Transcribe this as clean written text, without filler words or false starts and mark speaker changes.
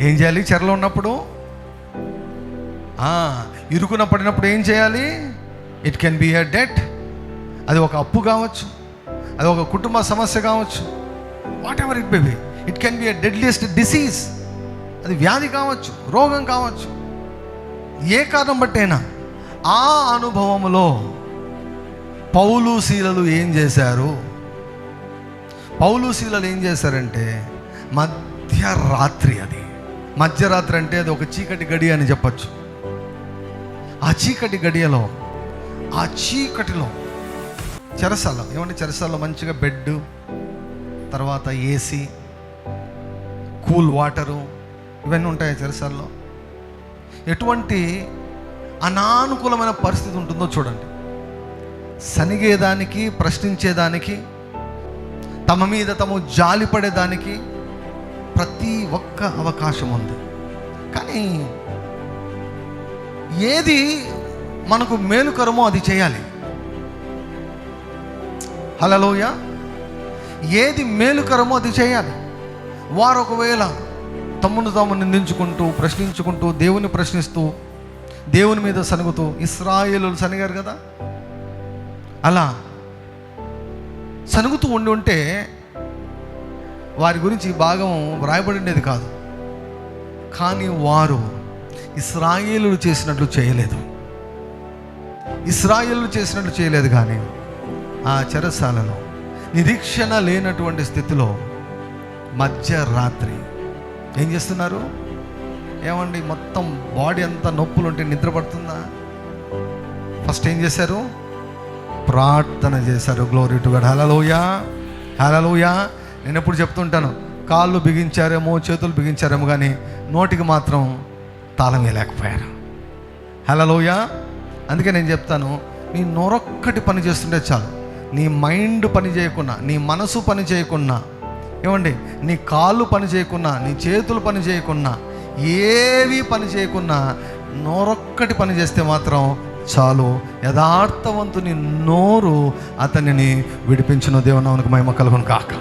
Speaker 1: ఏం చేయాలి? చెరలో ఉన్నప్పుడు ఇరుకున పడినప్పుడు ఏం చేయాలి? It can be a debt. అది ఒక అప్పు కావచ్చు, అది ఒక కుటుంబ సమస్య కావచ్చు, what ever it may be. It can be a deadliest disease. అది వ్యాధి కావచ్చు, రోగం కావచ్చు, ఏ కారణం బట్టైనా ఆ అనుభవంలో పౌలు శీలలు ఏం చేశారు? పౌలు శీలలు ఏం చేశారంటే మధ్యరాత్రి, అది మధ్యరాత్రి అంటే అది ఒక చీకటి గడి అని చెప్పచ్చు. ఆ చీకటి గడియలో, ఆ చీకటిలో చెరసాల, ఏమంటే చెరసాలలో మంచిగా బెడ్, తర్వాత ఏసీ, కూల్ వాటరు, ఇవన్నీ ఉంటాయి చెరసాలలో. ఎటువంటి అనానుకూలమైన పరిస్థితి ఉంటుందో చూడండి. సనిగేదానికి, ప్రశ్నించేదానికి, తమ మీద తమ జాలిపడేదానికి ప్రతి ఒక్క అవకాశం ఉంది. కానీ ఏది మనకు మేలుకరమో అది చేయాలి. హల్లెలూయా. ఏది మేలుకరమో అది చేయాలి. వారు ఒకవేళ తమ్మును తాము నిందించుకుంటూ, ప్రశ్నించుకుంటూ, దేవుని ప్రశ్నిస్తూ, దేవుని మీద సనుగుతూ, ఇశ్రాయేలులు సనిగారు కదా, అలా సనుగుతూ ఉంటే వారి గురించి ఈ భాగం వ్రాయబడి ఉండేది కాదు. కానీ వారు ఇశ్రాయేలులు చేసినట్లు చేయలేదు. ఇశ్రాయేలులు చేసినట్లు చేయలేదు. కానీ ఆ చెరసాలలో నిరీక్షణ లేనటువంటి స్థితిలో మధ్యరాత్రి ఏం చేస్తున్నారు? ఏమండి, మొత్తం బాడీ అంతా నొప్పులు ఉంటే నిద్ర పడుతుందా? ఫస్ట్ ఏం చేశారు? ప్రార్థన చేశారు. Glory to God. Hallelujah, hallelujah. నేను ఎప్పుడు చెప్తుంటాను, కాళ్ళు బిగించారేమో, చేతులు బిగించారేమో, కానీ నోటికి మాత్రం తాళం వేయలేకపోయారు. హల్లెలూయా. అందుకే నేను చెప్తాను, నీ నొరొక్కటి పని చేస్తుంటే చాలు. నీ మైండ్ పని చేయకున్నా, నీ మనసు పని చేయకున్నా, ఏమండి, నీ కాళ్ళు పని చేయకున్నా, నీ చేతులు పని చేయకున్నా, ఏవి పని చేయకున్నా, నోరొక్కటి పని చేస్తే మాత్రం చాలు. యథార్థవంతుని నోరు అతనిని విడిపించిన దేవుని నామమునకు మహిమ కలుగును కాక.